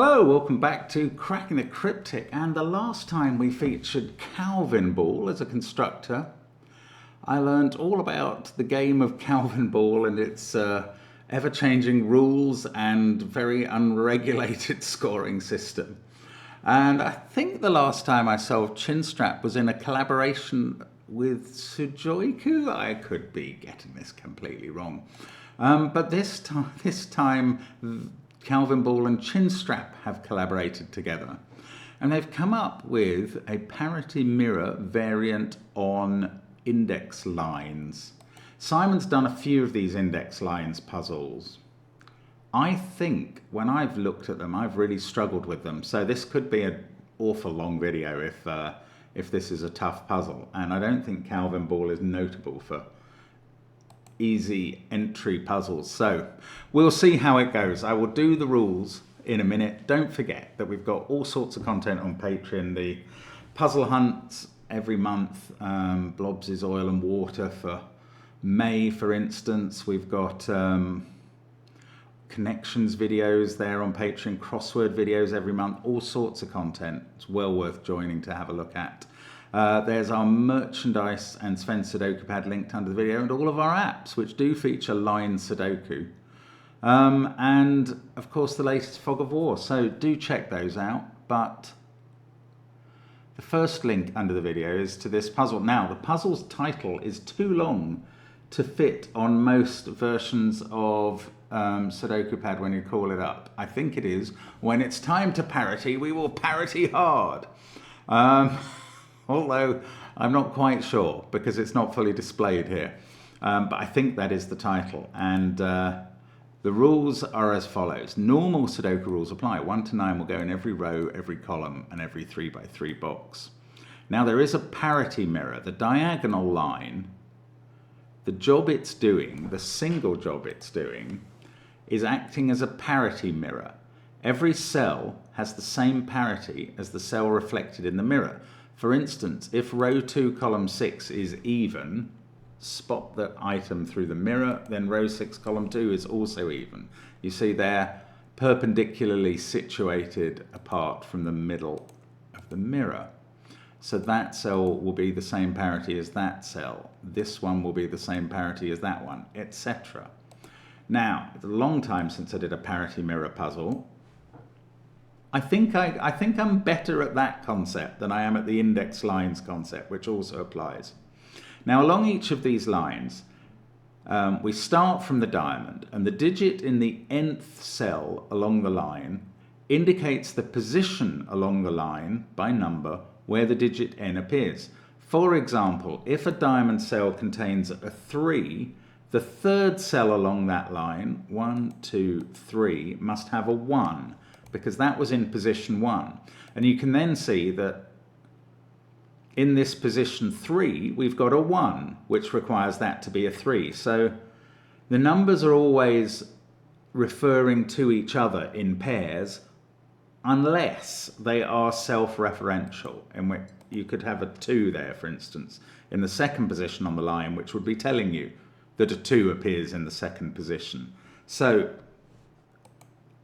Hello, welcome back to Cracking the Cryptic, and the last time we featured Calvin Ball as a constructor, I learnt all about the game of Calvin Ball and its ever-changing rules and very unregulated scoring system. And I think the last time I solved Chinstrap was in a collaboration with Sudoku. I could be getting this completely wrong. But this time Calvin Ball and Chinstrap have collaborated together, and they've come up with a parity mirror variant on index lines. Simon's done a few of these index lines puzzles. I think when I've looked at them, I've really struggled with them. So this could be an awful long video if this is a tough puzzle. And I don't think Calvin Ball is notable for easy entry puzzles. So we'll see how it goes. I will do the rules in a minute. Don't forget that we've got all sorts of content on Patreon. The puzzle hunts every month, Blobs' Oil and Water for May, for instance. We've got connections videos there on Patreon, crossword videos every month, all sorts of content. It's well worth joining to have a look at. There's our merchandise and SVEN'S SUDOKU PAD linked under the video, and all of our apps which do feature line Sudoku. And of course the latest Fog of War, so do check those out. But the first link under the video is to this puzzle. Now the puzzle's title is too long to fit on most versions of Sudoku Pad when you call it up. I think it is, when it's time to parity, we will parity hard. Although I'm not quite sure because it's not fully displayed here. But I think that is the title. And the rules are as follows. Normal Sudoku rules apply. 1 to 9 will go in every row, every column, and every 3 by 3 box. Now there is a parity mirror. The diagonal line, the job it's doing, the single job it's doing, is acting as a parity mirror. Every cell has the same parity as the cell reflected in the mirror. For instance, if row 2, column 6 is even, spot the item through the mirror, then row 6, column 2 is also even. You see they're perpendicularly situated apart from the middle of the mirror. So that cell will be the same parity as that cell. This one will be the same parity as that one, etc. Now, it's a long time since I did a parity mirror puzzle. I think I'm better at that concept than I am at the index lines concept, which also applies. Now, along each of these lines, we start from the diamond, and the digit in the nth cell along the line indicates the position along the line by number where the digit n appears. For example, if a diamond cell contains a 3, the third cell along that line, 1, 2, 3, must have a 1. Because that was in position 1. And you can then see that in this position 3, we've got a 1, which requires that to be a 3. So the numbers are always referring to each other in pairs, unless they are self-referential, in which you could have a 2 there, for instance, in the second position on the line, which would be telling you that a 2 appears in the second position. So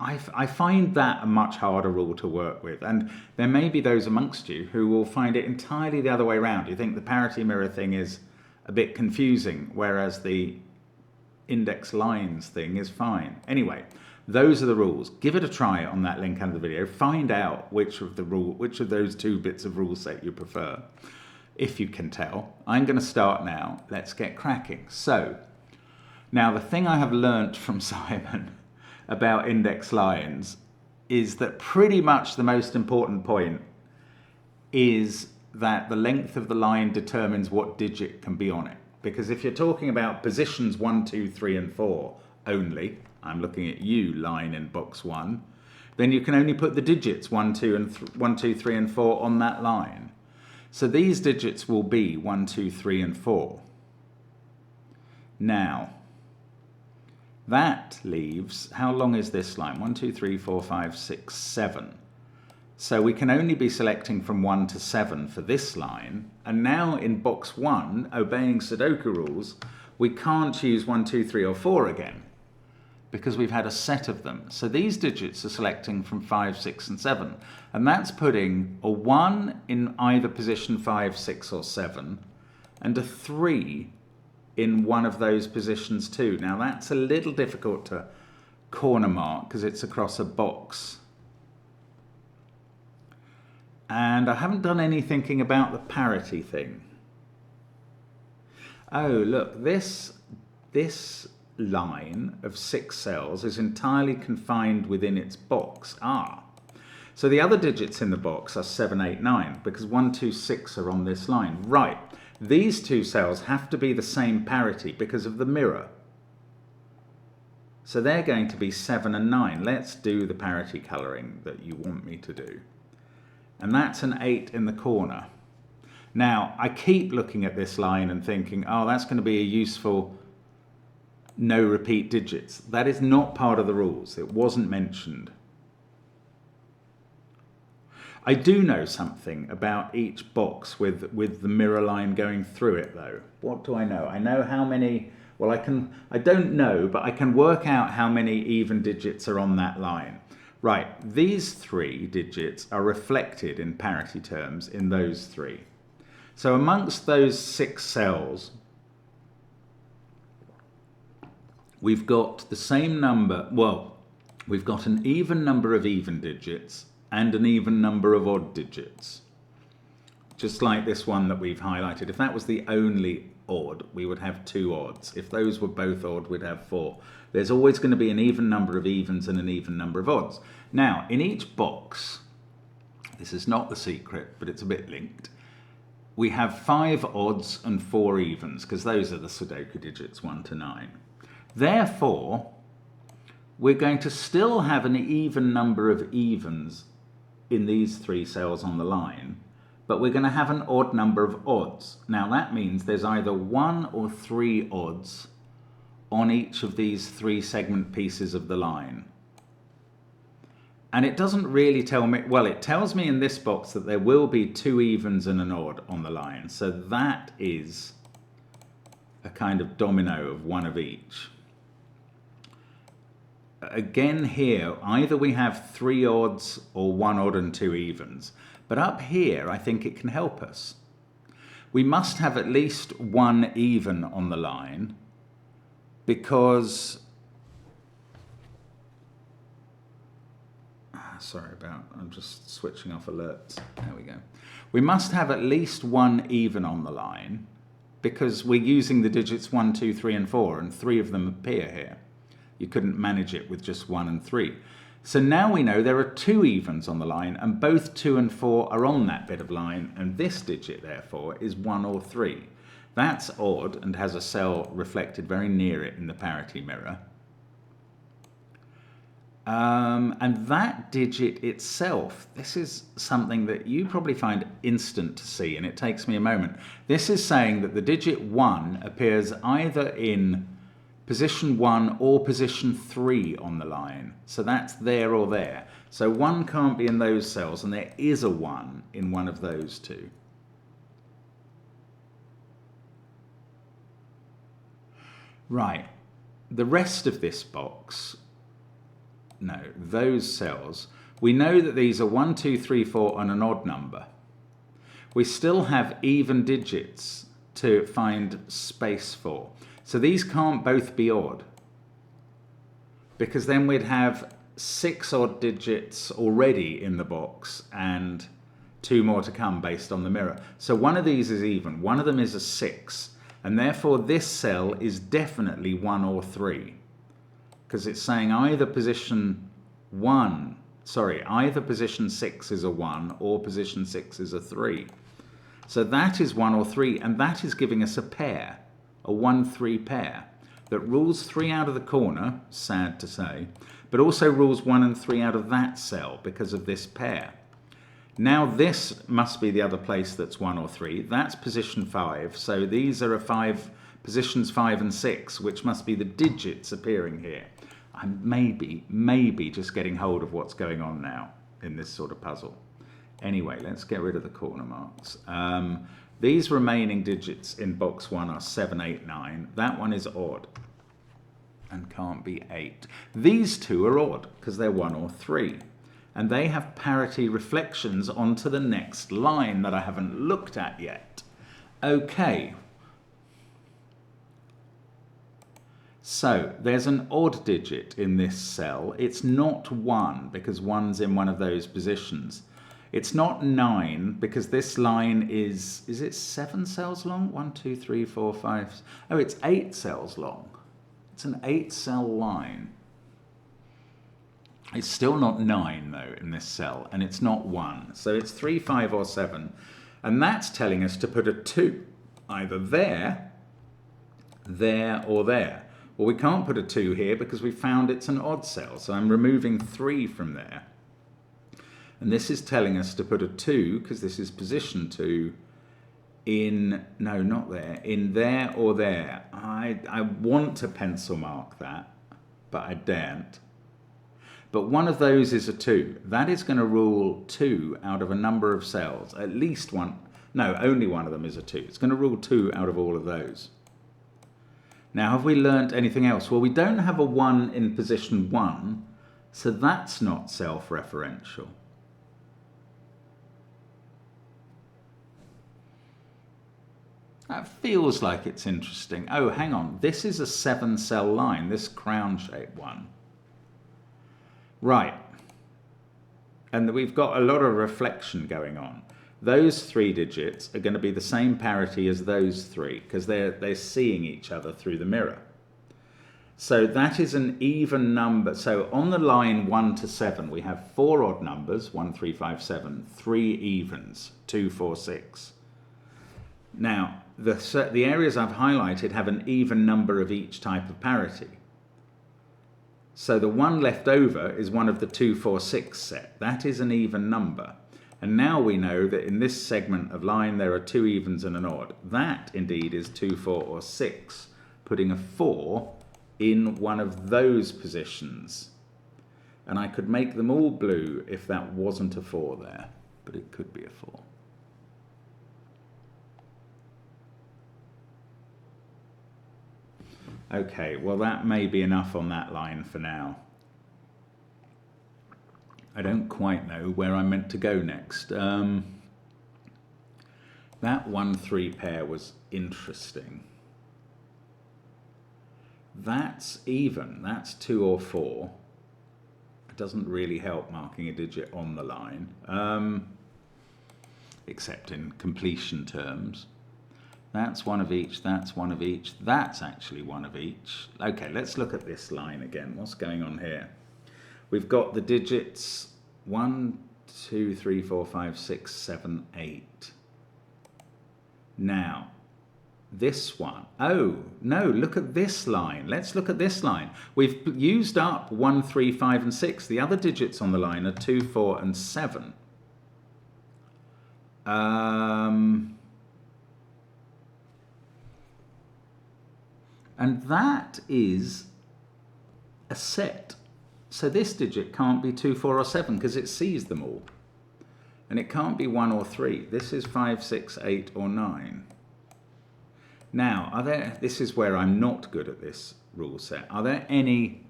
I find that a much harder rule to work with, and there may be those amongst you who will find it entirely the other way around. You think the parity mirror thing is a bit confusing, whereas the index lines thing is fine. Anyway, those are the rules. Give it a try on that link under the video. Find out which of those 2 bits of rule set you prefer, if you can tell. I'm going to start now. Let's get cracking. So, now the thing I have learnt from Simon about index lines is that pretty much the most important point is that the length of the line determines what digit can be on it. Because if you're talking about positions 1, 2, 3, and 4 only, I'm looking at you, line in box 1, then you can only put the digits 1, 2, 3, and 4 on that line. So these digits will be 1, 2, 3, and 4. Now, that leaves, how long is this line? 1, 2, 3, 4, 5, 6, 7. So we can only be selecting from 1 to 7 for this line. And now in box 1, obeying Sudoku rules, we can't choose 1, 2, 3, or 4 again. because we've had a set of them. So these digits are selecting from 5, 6 and 7. And that's putting a 1 in either position 5, 6 or 7 and a 3 in one of those positions too. Now that's a little difficult to corner mark because it's across a box. And I haven't done any thinking about the parity thing. Oh, look, this line of 6 cells is entirely confined within its box. So the other digits in the box are 7, 8, 9 because 1, 2, 6 are on this line. Right, these two cells have to be the same parity because of the mirror. So they're going to be 7 and 9. Let's do the parity colouring that you want me to do. And that's an 8 in the corner. Now, I keep looking at this line and thinking, oh, that's going to be a useful no repeat digits. That is not part of the rules. It wasn't mentioned. I do know something about each box with the mirror line going through it, though. What do I know? I know how many, well, I don't know, but I can work out how many even digits are on that line. Right, these 3 digits are reflected in parity terms in those 3. So amongst those 6 cells, we've got the same number, well, we've got an even number of even digits and an even number of odd digits. Just like this one that we've highlighted. If that was the only odd, we would have 2 odds. If those were both odd, we'd have 4. There's always going to be an even number of evens and an even number of odds. Now, in each box, this is not the secret, but it's a bit linked, we have 5 odds and 4 evens, because those are the Sudoku digits 1 to 9. Therefore, we're going to still have an even number of evens in these 3 cells on the line, but we're going to have an odd number of odds. Now that means there's either 1 or 3 odds on each of these 3 segment pieces of the line. And it doesn't really tell me, well, it tells me in this box that there will be 2 evens and an odd on the line. So that is a kind of domino of 1 of each. Again here, either we have 3 odds or 1 odd and 2 evens. But up here, I think it can help us. We must have at least 1 even on the line because, I'm just switching off alerts. There we go. We must have at least 1 even on the line because we're using the digits 1, 2, 3 and 4 and 3 of them appear here. You couldn't manage it with just 1 and 3. So now we know there are 2 evens on the line and both 2 and 4 are on that bit of line, and this digit therefore is 1 or 3. That's odd and has a cell reflected very near it in the parity mirror. And that digit itself, this is something that you probably find instant to see, and it takes me a moment. This is saying that the digit 1 appears either in position 1 or position 3 on the line. So that's there or there. So 1 can't be in those cells, and there is a 1 in one of those 2. Right, the rest of this box, no, those cells, we know that these are 1, 2, 3, 4 and an odd number. We still have even digits to find space for. So these can't both be odd, because then we'd have 6 odd digits already in the box and 2 more to come based on the mirror. So one of these is even, one of them is a 6, and therefore this cell is definitely 1 or 3, because it's saying either position 6 is a 1 or position 6 is a 3. So that is 1 or 3, and that is giving us a pair. A 1-3 pair that rules 3 out of the corner, sad to say, but also rules 1 and 3 out of that cell because of this pair. Now this must be the other place that's 1 or 3. That's position 5. So these are positions 5 and 6, which must be the digits appearing here. I'm maybe just getting hold of what's going on now in this sort of puzzle. Anyway, let's get rid of the corner marks. These remaining digits in box 1 are 7, 8, 9. That one is odd. and can't be 8. These two are odd because they're 1 or 3. And they have parity reflections onto the next line that I haven't looked at yet. Okay. So there's an odd digit in this cell. It's not 1 because 1's in one of those positions. It's not 9 because this line is it 7 cells long? 1, 2, 3, 4, 5. Oh, it's 8 cells long. It's an 8-cell line. It's still not 9 though in this cell, and it's not 1. So it's 3, 5 or 7. And that's telling us to put a 2 either there, there or there. Well, we can't put a 2 here because we found it's an odd cell. So I'm removing 3 from there. And this is telling us to put a 2, because this is position 2, in, no, not there, in there or there. I want to pencil mark that, but I daren't. But one of those is a 2. That is going to rule 2 out of a number of cells. At least one, no, only one of them is a 2. It's going to rule 2 out of all of those. Now, have we learnt anything else? Well, we don't have a 1 in position 1, so that's not self-referential. That feels like it's interesting. Oh, hang on. This is a 7-cell line, this crown-shaped one. Right. And we've got a lot of reflection going on. Those 3 digits are going to be the same parity as those 3 because they're seeing each other through the mirror. So that is an even number. So on the line 1 to 7, we have 4 odd numbers, 1, 3, 5, 7, 3 evens, 2, 4, 6. Now, the areas I've highlighted have an even number of each type of parity. So the one left over is one of the 2, 4, 6 set. That is an even number. And now we know that in this segment of line there are 2 evens and an odd. That indeed is 2, 4 or 6, putting a 4 in one of those positions. And I could make them all blue if that wasn't a 4 there, but it could be a 4. Okay, well that may be enough on that line for now. I don't quite know where I'm meant to go next. That 1-3 pair was interesting. That's even, that's 2 or 4. It doesn't really help marking a digit on the line, except in completion terms. That's one of each, that's one of each, that's actually one of each. Okay, let's look at this line again. What's going on here? We've got the digits 1, 2, 3, 4, 5, 6, 7, 8. Now, this one, oh, no, look at this line. Let's look at this line. We've used up 1, 3, 5, and 6. The other digits on the line are 2, 4, and 7. And that is a set. So this digit can't be 2, 4, or 7 because it sees them all. And it can't be 1 or 3. This is 5, 6, 8, or 9. Now, this is where I'm not good at this rule set. Are there any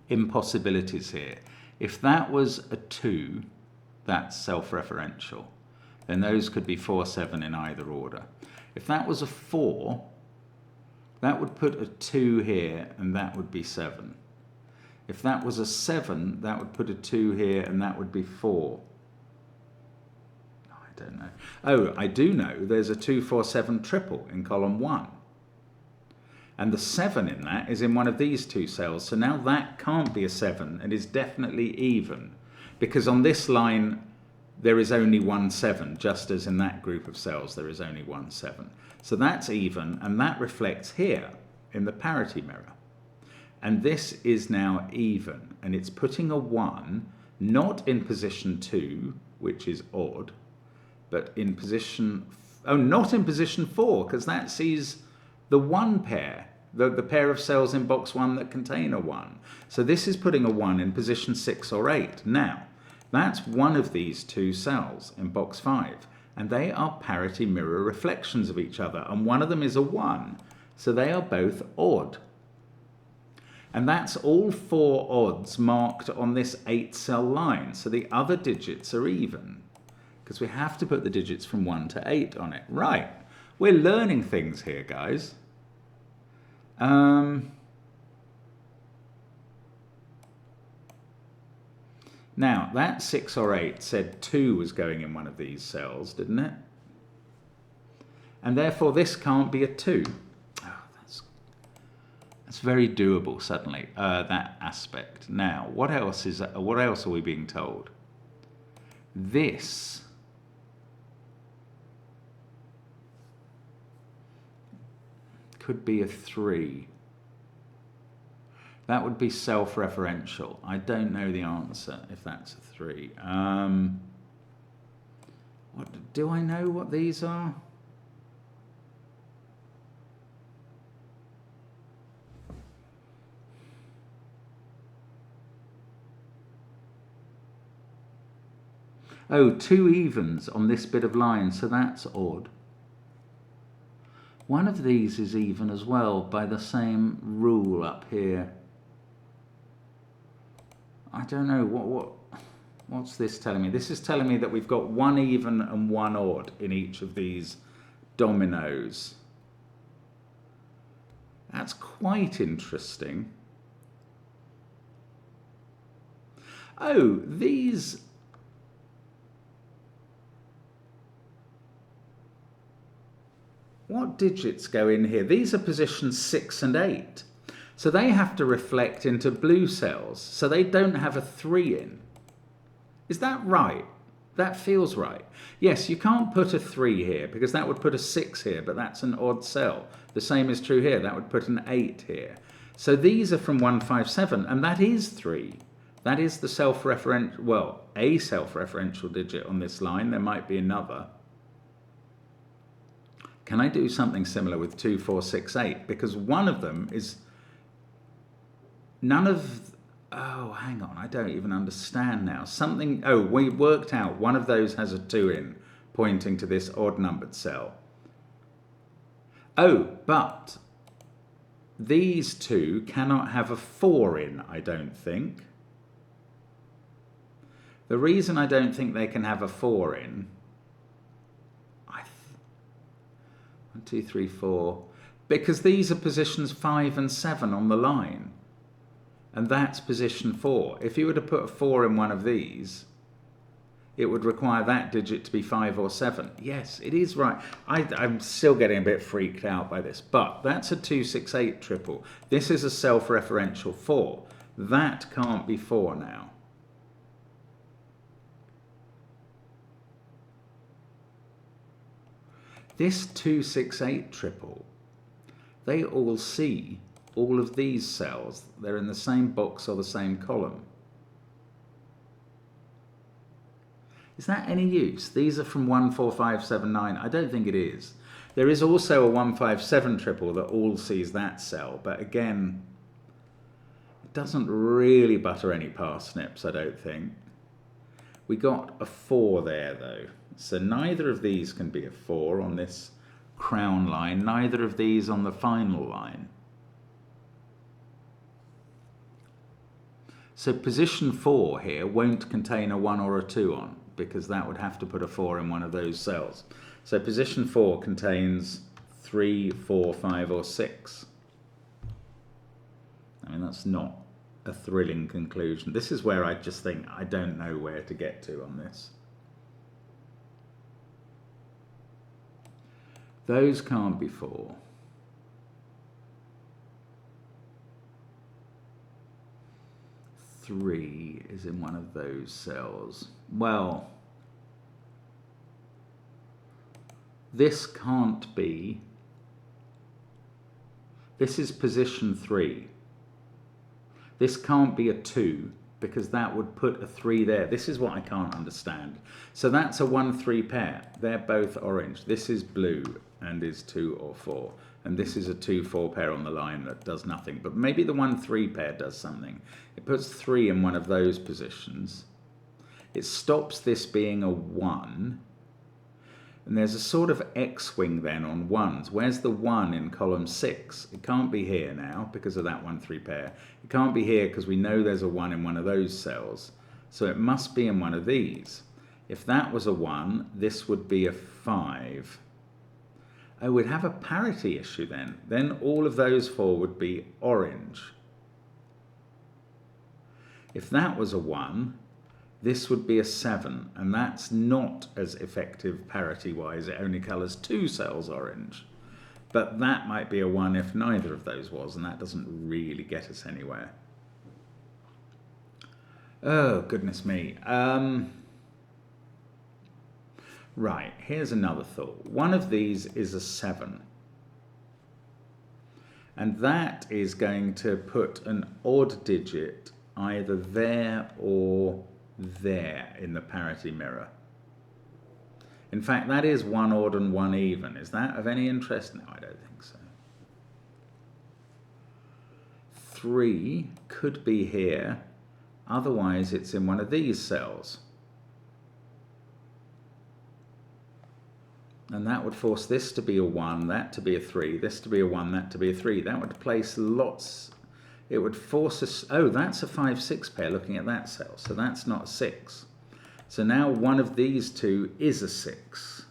impossibilities here? If that was a 2, that's self-referential. Then those could be 4, 7 in either order. If that was a 4, that would put a 2 here, and that would be 7. If that was a 7, that would put a 2 here, and that would be 4. Oh, I don't know. Oh, I do know there's a 2, 4, 7 triple in column 1. And the 7 in that is in one of these 2 cells. So now that can't be a 7 and is definitely even. Because on this line, there is only 1 7, just as in that group of cells there is only 1 7. So that's even, and that reflects here in the parity mirror. And this is now even, and it's putting a 1, not in position 2, which is odd, but in position, oh, not in position 4, because that sees the 1 pair, the pair of cells in box 1 that contain a 1. So this is putting a 1 in position 6 or 8. Now, that's one of these 2 cells in box 5. And they are parity mirror reflections of each other. And one of them is a 1. So they are both odd. And that's all 4 odds marked on this 8-cell line. So the other digits are even, because we have to put the digits from 1 to 8 on it. Right, we're learning things here, guys. Now, that 6 or 8 said 2 was going in one of these cells, didn't it? And therefore, this can't be a 2. Oh, that's very doable suddenly, that aspect. Now, what else are we being told? This could be a 3. That would be self-referential. I don't know the answer if that's a 3. Do I know what these are? Oh, 2 evens on this bit of line, so that's odd. One of these is even as well by the same rule up here. I don't know, what's this telling me? This is telling me that we've got 1 even and 1 odd in each of these dominoes. That's quite interesting. Oh, these... What digits go in here? These are positions 6 and 8. So they have to reflect into blue cells. So they don't have a 3 in. Is that right? That feels right. Yes, you can't put a 3 here because that would put a 6 here, but that's an odd cell. The same is true here. That would put an 8 here. So these are from 157, and that is 3. That is the self-referential, well, a self-referential digit on this line. There might be another. Can I do something similar with 2, 4, 6, 8? Because one of them is none of... Oh, hang on. I don't even understand now. Something... Oh, we worked out one of those has a 2 in, pointing to this odd-numbered cell. Oh, but these 2 cannot have a 4 in, I don't think. The reason I don't think they can have a 4 in... 1, 2, 3, 4. Because these are positions 5 and 7 on the line. And that's position 4. If you were to put a 4 in one of these, it would require that digit to be 5 or 7. Yes, it is right. I'm still getting a bit freaked out by this. But that's a 2, 6, 8 triple. This is a self-referential 4. That can't be 4 now. This 2, 6, 8 triple, they all see all of these cells. They're in the same box or the same column. Is that any use? These are from 1, 4, 5, 7, 9. I don't think it is. There is also a 1, 5, 7 triple that all sees that cell, but again, it doesn't really butter any parsnips, I don't think. We got a 4 there though. So neither of these can be a 4 on this crown line, neither of these on the final line. So position 4 here won't contain a 1 or a 2 on, because that would have to put a 4 in one of those cells. So position 4 contains 3, 4, 5 or 6. I mean, that's not a thrilling conclusion. This is where I just think I don't know where to get to on this. Those can't be 4. Three is in one of those cells. Well, this can't be. This is position 3. This can't be a 2 because that would put a 3 there. This is what I can't understand. So that's a 1-3 pair. They're both orange. This is blue and is 2 or 4. And this is a 2-4 pair on the line that does nothing. But maybe the 1-3 pair does something. It puts 3 in one of those positions. It stops this being a 1. And there's a sort of X-wing then on ones. Where's the 1 in column 6? It can't be here now because of that 1-3 pair. It can't be here because we know there's a 1 in one of those cells. So it must be in one of these. If that was a 1, this would be a 5. Oh, we'd have a parity issue then. Then all of those 4 would be orange. If that was a 1, this would be a 7, and that's not as effective parity-wise. It only colours 2 cells orange. But that might be a 1 if neither of those was, and that doesn't really get us anywhere. Oh, goodness me. Right, here's another thought. One of these is a 7. And that is going to put an odd digit either there or there in the parity mirror. In fact, that is 1 odd and 1 even. Is that of any interest? No, I don't think so. 3 could be here. Otherwise, it's in one of these cells. And that would force this to be a 1, that to be a 3, this to be a 1, that to be a 3. That would place lots. It would force us. Oh, that's a 5-6 pair looking at that cell. So that's not a 6. So now one of these two is a 6.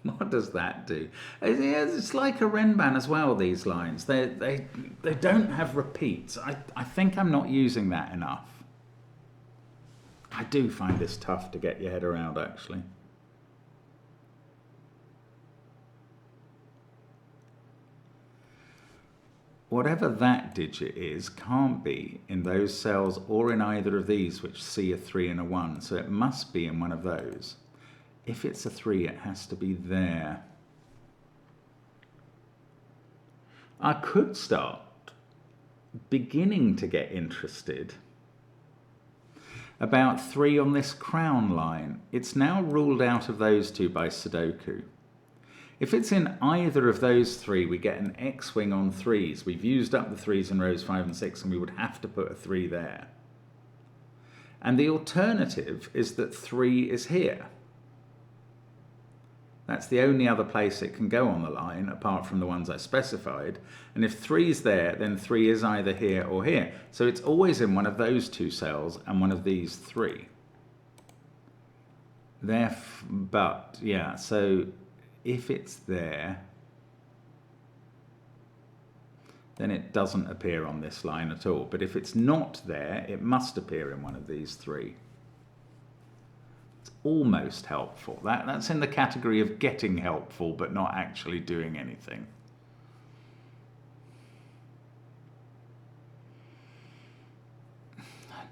What does that do? It's like a Renban as well, these lines. They don't have repeats. I think I'm not using that enough. I do find this tough to get your head around, actually. Whatever that digit is can't be in those cells or in either of these which see a 3 and a 1. So it must be in one of those. If it's a 3, it has to be there. I could start beginning to get interested about 3 on this crown line. It's now ruled out of those two by Sudoku. If it's in either of those 3, we get an X-wing on 3s. We've used up the 3s in rows 5 and 6, and we would have to put a 3 there. And the alternative is that 3 is here. That's the only other place it can go on the line, apart from the ones I specified. And if 3's there, then 3 is either here or here. So it's always in one of those 2 cells and one of these 3. But, yeah, so if it's there, then it doesn't appear on this line at all. But if it's not there, it must appear in one of these 3. It's almost helpful. That's in the category of getting helpful, but not actually doing anything.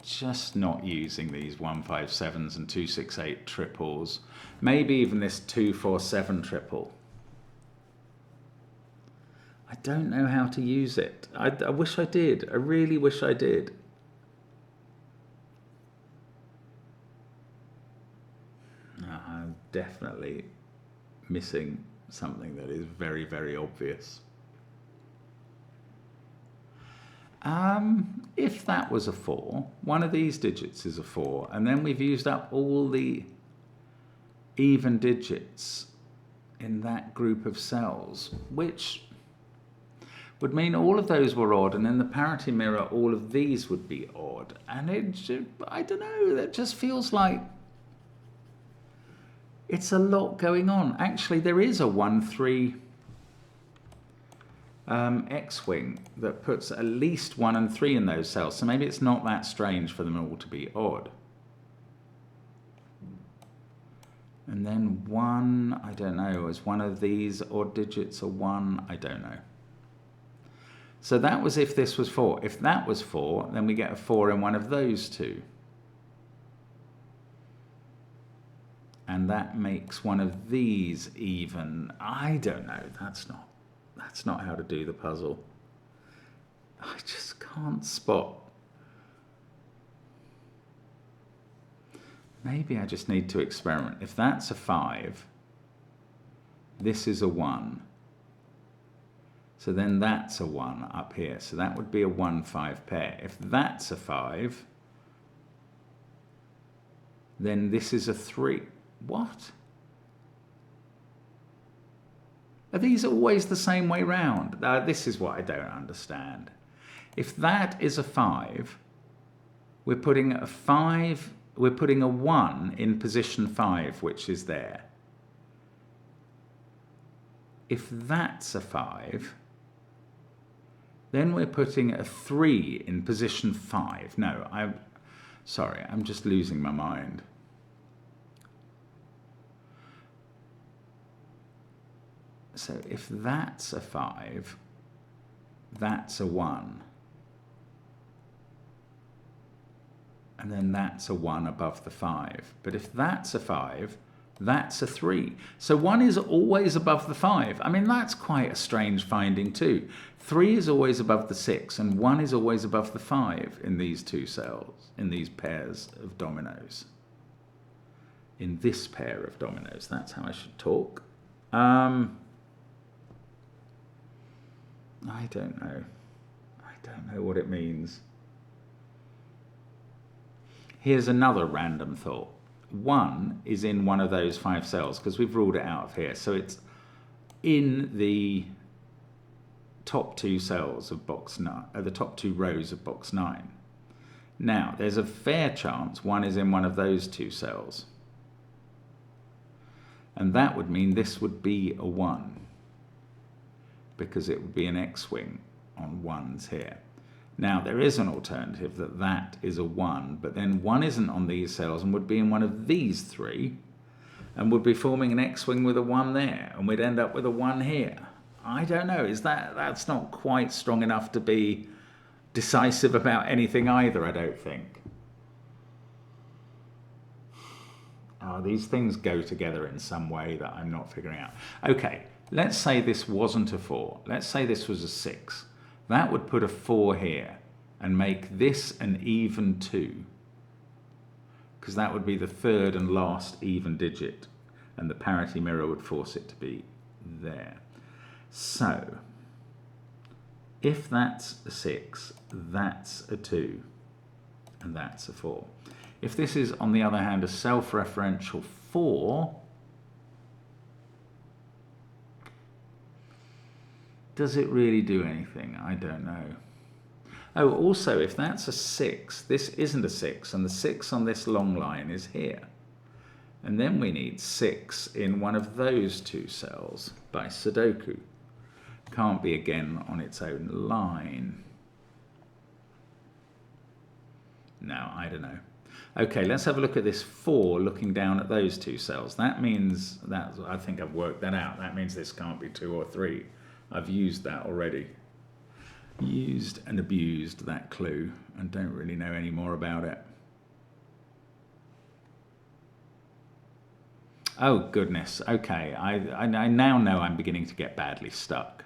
Just not using these 157s and 268 triples. Maybe even this 247 triple. I don't know how to use it. I wish I did. I really wish I did. I'm definitely missing something that is very, very obvious. If that was a 4, one of these digits is a 4, and then we've used up all the even digits in that group of cells, which would mean all of those were odd, and in the parity mirror all of these would be odd. And I don't know, that just feels like it's a lot going on. Actually, there is a 1-3 X-wing that puts at least 1 and 3 in those cells, so maybe it's not that strange for them all to be odd. And then 1, I don't know, is one of these odd digits a 1? I don't know. So that was if this was 4. If that was 4, then we get a 4 in one of those 2. And that makes one of these even. I don't know, that's not how to do the puzzle. I just can't spot. Maybe I just need to experiment. If that's a 5, this is a 1. So then that's a 1 up here. So that would be a 1-5 pair. If that's a 5, then this is a 3. What? Are these always the same way round? This is what I don't understand. If that is a 5, we're putting a 5, we're putting a 1 in position 5, which is there. If that's a 5, then we're putting a 3 in position 5. No, sorry, I'm just losing my mind. So if that's a 5, that's a 1. And then that's a 1 above the 5. But if that's a 5, that's a 3. So 1 is always above the 5. I mean, that's quite a strange finding too. 3 is always above the 6, and 1 is always above the 5 in these two cells, in these pairs of dominoes. In this pair of dominoes, that's how I should talk. I don't know. I don't know what it means. Here's another random thought. 1 is in one of those 5 cells because we've ruled it out of here. So it's in the top 2 cells of box 9, the top 2 rows of box 9. Now, there's a fair chance 1 is in one of those 2 cells. And that would mean this would be a 1. Because it would be an X-wing on 1s here. Now, there is an alternative that is a 1, but then 1 isn't on these cells and would be in one of these 3, and would be forming an X-wing with a 1 there, and we'd end up with a 1 here. I don't know, that's not quite strong enough to be decisive about anything either, I don't think. Oh, these things go together in some way that I'm not figuring out. Okay. Let's say this wasn't a 4. Let's say this was a 6. That would put a 4 here and make this an even 2. Because that would be the third and last even digit. And the parity mirror would force it to be there. So, if that's a 6, that's a 2. And that's a 4. If this is, on the other hand, a self-referential 4, does it really do anything? I don't know. Oh, also, if that's a 6, this isn't a 6, and the 6 on this long line is here. And then we need 6 in one of those 2 cells by Sudoku. Can't be again on its own line. No, I don't know. Okay, let's have a look at this 4 looking down at those 2 cells. That means, I think I've worked that out. That means this can't be 2 or 3. I've used that already. Used and abused that clue and don't really know any more about it. Oh goodness, okay, I now know I'm beginning to get badly stuck.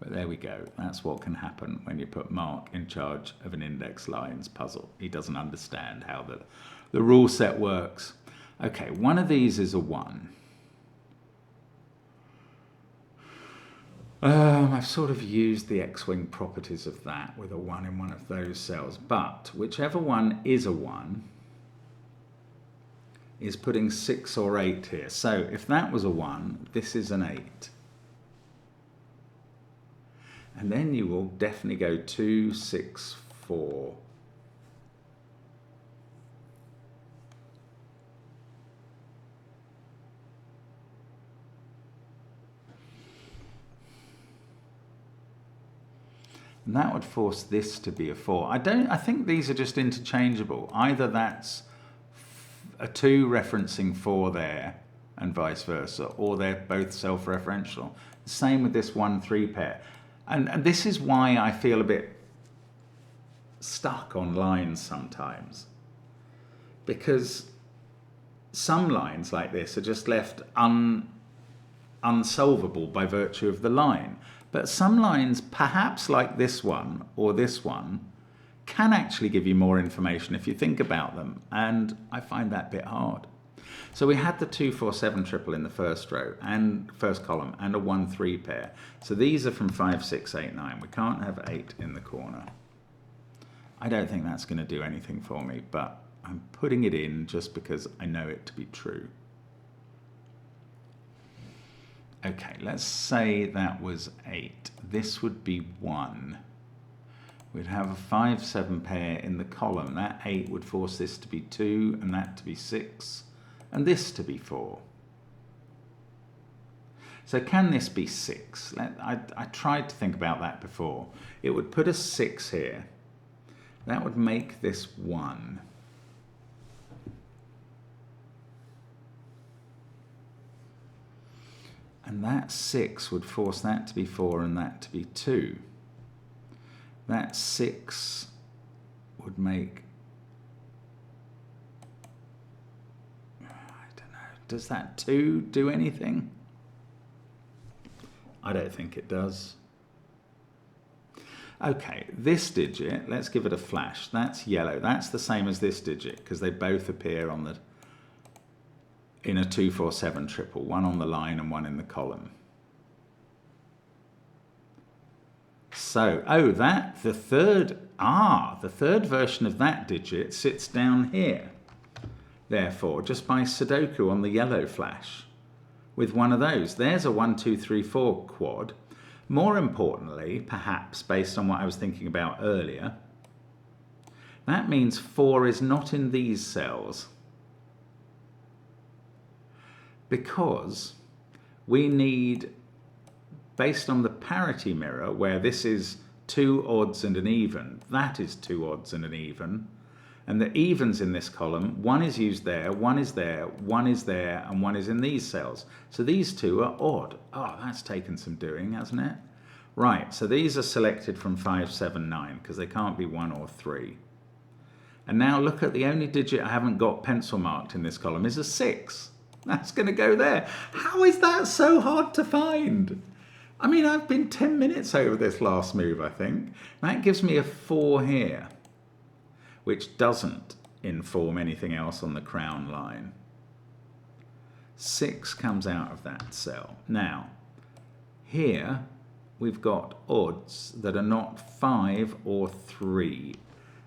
But there we go, that's what can happen when you put Mark in charge of an index lines puzzle. He doesn't understand how the rule set works. Okay, one of these is a 1. I've sort of used the X-wing properties of that with a 1 in one of those cells, but whichever one is a 1 is putting 6 or 8 here. So if that was a 1, this is an 8. And then you will definitely go 2, 6, 4. And that would force this to be a 4. I think these are just interchangeable. Either that's a 2 referencing 4 there and vice versa, or they're both self-referential. Same with this 1-3 pair. And this is why I feel a bit stuck on lines sometimes. Because some lines like this are just left unsolvable by virtue of the line. But some lines, perhaps like this one or this one, can actually give you more information if you think about them. And I find that a bit hard. So we had the 2, 4, 7 triple in the first row and first column and a 1, 3 pair. So these are from 5, 6, 8, 9. We can't have 8 in the corner. I don't think that's going to do anything for me, but I'm putting it in just because I know it to be true. Okay, let's say that was 8. This would be 1. We'd have a 5, 7 pair in the column. That 8 would force this to be 2 and that to be 6 and this to be 4. So can this be 6? I tried to think about that before. It would put a 6 here. That would make this 1. And that 6 would force that to be 4 and that to be 2. That 6 would make, I don't know, does that 2 do anything? I don't think it does. Okay, this digit, let's give it a flash. That's yellow. That's the same as this digit because they both appear on the in a 2, 4, 7 triple, one on the line and one in the column. So, oh, the third version of that digit sits down here. Therefore, just by Sudoku on the yellow flash with one of those. There's a 1, 2, 3, 4 quad. More importantly, perhaps, based on what I was thinking about earlier, that means 4 is not in these cells because we need, based on the parity mirror, where this is 2 odds and an even, that is 2 odds and an even, and the evens in this column, 1 is used there, 1 is there, 1 is there, and 1 is in these cells. So these 2 are odd. Oh, that's taken some doing, hasn't it? Right, so these are selected from 5, 7, 9, because they can't be 1 or 3. And now look at the only digit I haven't got pencil marked in this column is a 6. That's going to go there. How is that so hard to find? I mean, I've been 10 minutes over this last move, I think. That gives me a 4 here, which doesn't inform anything else on the crown line. 6 comes out of that cell. Now, here we've got odds that are not 5 or 3.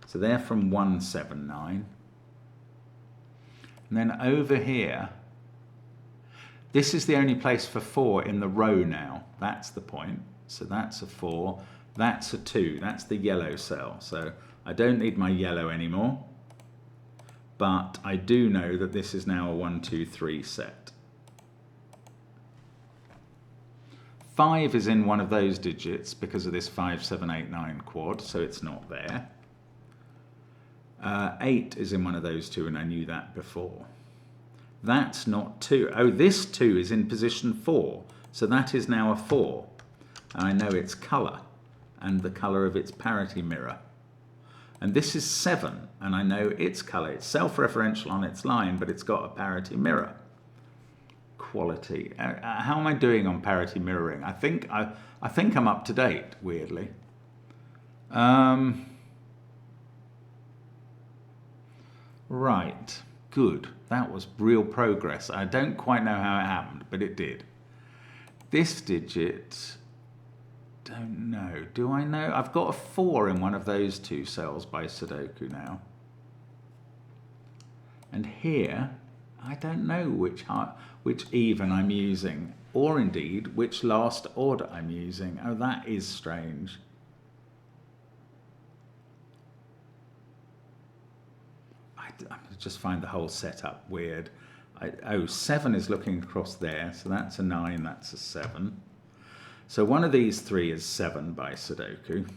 So they're from 1, 7, 9. And then over here, this is the only place for 4 in the row now. That's the point. So that's a 4. That's a 2. That's the yellow cell. So I don't need my yellow anymore. But I do know that this is now a 1, 2, 3 set. 5 is in one of those digits because of this 5, 7, 8, 9 quad. So it's not there. 8 is in one of those two, and I knew that before. That's not 2. Oh, this 2 is in position 4. So that is now a 4. And I know its colour and the colour of its parity mirror. And this is 7, and I know its colour. It's self-referential on its line, but it's got a parity mirror. Quality. How am I doing on parity mirroring? I think I'm up to date, weirdly. Right. Good. That was real progress. I don't quite know how it happened, but it did. This digit, don't know. Do I know? I've got a 4 in one of those two cells by Sudoku now. And here, I don't know which even I'm using, or indeed which last order I'm using. Oh, that is strange. I just find the whole setup weird. 7 is looking across there, so that's a 9, that's a 7. So one of these 3 is 7 by Sudoku.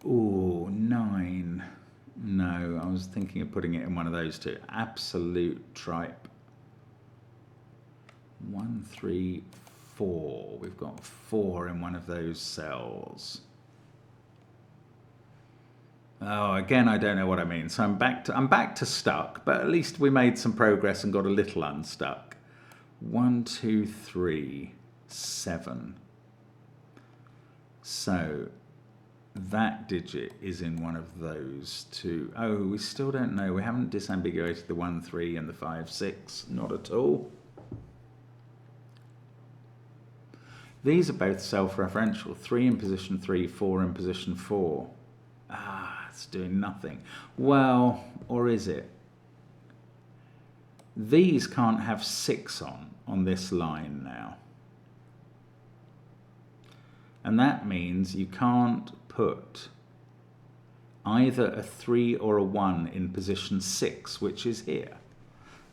Ooh, 9. No, I was thinking of putting it in one of those two. Absolute tripe. 1, 3, 4. We've got 4 in one of those cells. Oh, again, I don't know what I mean. So I'm back to stuck, but at least we made some progress and got a little unstuck. 1, 2, 3, 7. So that digit is in one of those two. Oh, we still don't know. We haven't disambiguated the 1, 3 and the 5, 6. Not at all. These are both self-referential. 3 in position 3, 4 in position 4. Ah, it's doing nothing. Well, or is it? These can't have 6 on this line now. And that means you can't put either a 3 or a 1 in position 6, which is here.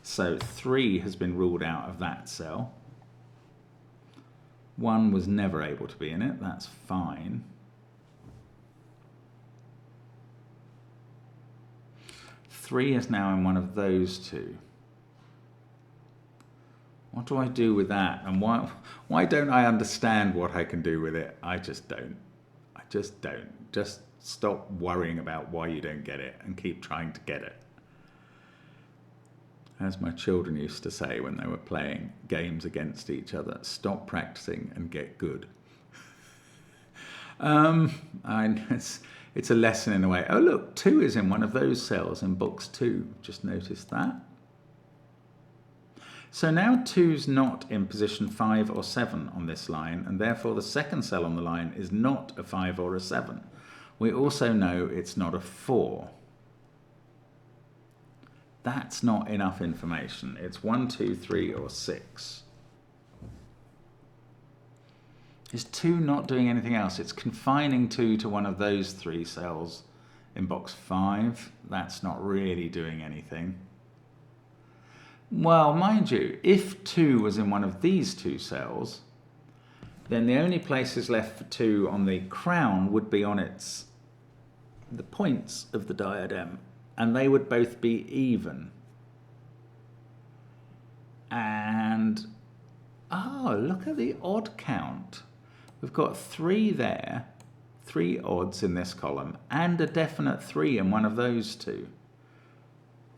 So 3 has been ruled out of that cell. 1 was never able to be in it, that's fine. 3 is now in one of those two. What do I do with that? And why don't I understand what I can do with it? I just don't. I just don't. Just stop worrying about why you don't get it and keep trying to get it. As my children used to say when they were playing games against each other, stop practicing and get good. It's a lesson in a way. Oh look, 2 is in one of those cells in box 2. Just noticed that. So now 2's not in position 5 or 7 on this line, and therefore the second cell on the line is not a 5 or a 7. We also know it's not a 4. That's not enough information. It's 1, 2, 3, or 6. Is 2 not doing anything else? It's confining 2 to one of those 3 cells in box 5. That's not really doing anything. Well, mind you, if 2 was in one of these 2 cells, then the only places left for 2 on the crown would be on the points of the diadem, and they would both be even. And, oh, look at the odd count. We've got 3 there, 3 odds in this column, and a definite 3 in one of those 2.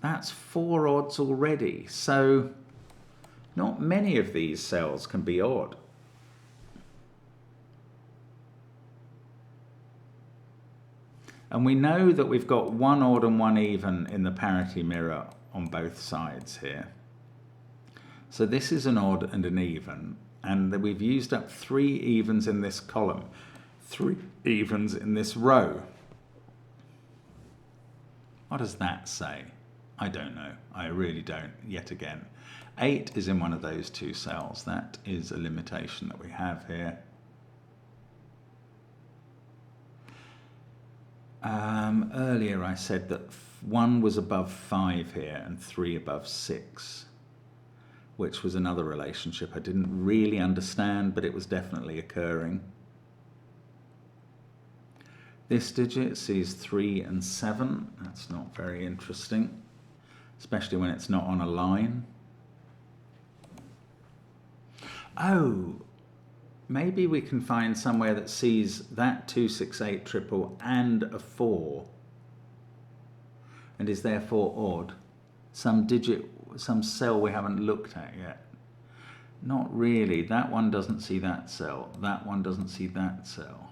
That's 4 odds already, so not many of these cells can be odd. And we know that we've got 1 odd and 1 even in the parity mirror on both sides here. So this is an odd and an even, and we've used up 3 evens in this column, 3 evens in this row. What does that say? I don't know. I really don't, yet again. 8 is in one of those 2 cells. That is a limitation that we have here. Earlier I said that 1 was above 5 here and 3 above 6, which was another relationship I didn't really understand, but it was definitely occurring. This digit sees 3 and 7. That's not very interesting, especially when it's not on a line. Oh, maybe we can find somewhere that sees that 268 triple and a 4 and is therefore odd. Some digit, some cell we haven't looked at yet. Not really. That one doesn't see that cell. That one doesn't see that cell.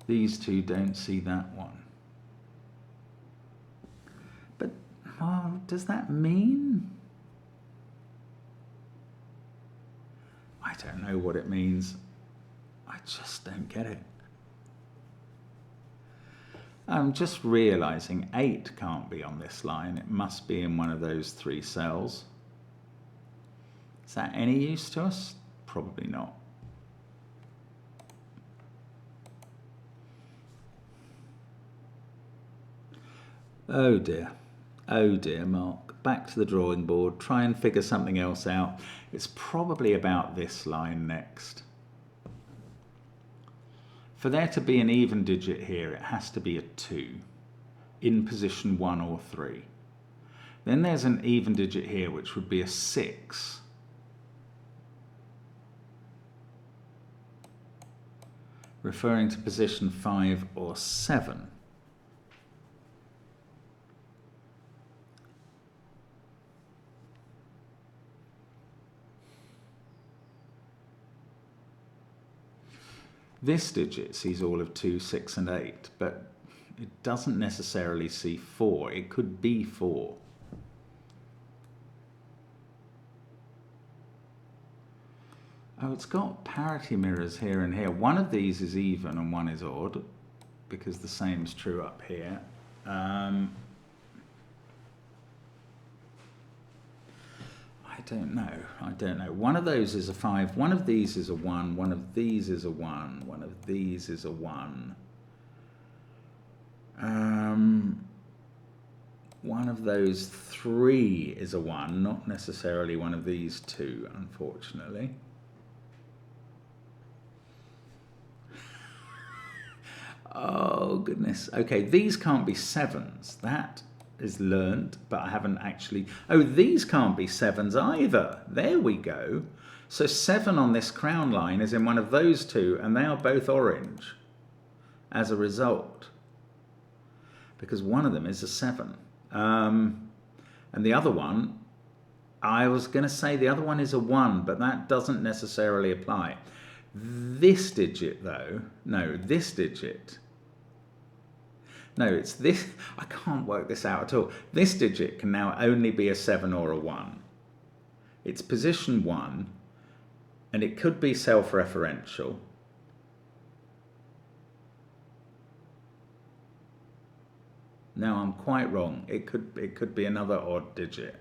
These 2 don't see that one. But does that mean? I don't know what it means. I just don't get it. I'm just realizing 8 can't be on this line. It must be in one of those 3 cells. Is that any use to us? Probably not. Oh dear, Mark. Back to the drawing board, try and figure something else out. It's probably about this line next. For there to be an even digit here, it has to be a 2 in position 1 or 3. Then there's an even digit here, which would be a 6. Referring to position 5 or 7. This digit sees all of 2, 6 and 8, but it doesn't necessarily see 4. It could be 4. Oh, it's got parity mirrors here and here. One of these is even and one is odd, because the same's true up here. I don't know. One of those is a 5, one of these is a 1, one of these is a 1, one of these is a 1. One of those 3 is a 1, not necessarily one of these 2, unfortunately. Oh, goodness. Okay, these can't be 7s. That is learnt, but I haven't actually... Oh, these can't be 7s either. There we go. So 7 on this crown line is in one of those 2, and they are both orange as a result, because one of them is a 7. And the other one, I was going to say the other one is a 1, but that doesn't necessarily apply. This digit, though, no, this digit... No, it's this. I can't work this out at all. This digit can now only be a 7 or a 1. It's position 1, and it could be self-referential. No, I'm quite wrong. It could be another odd digit.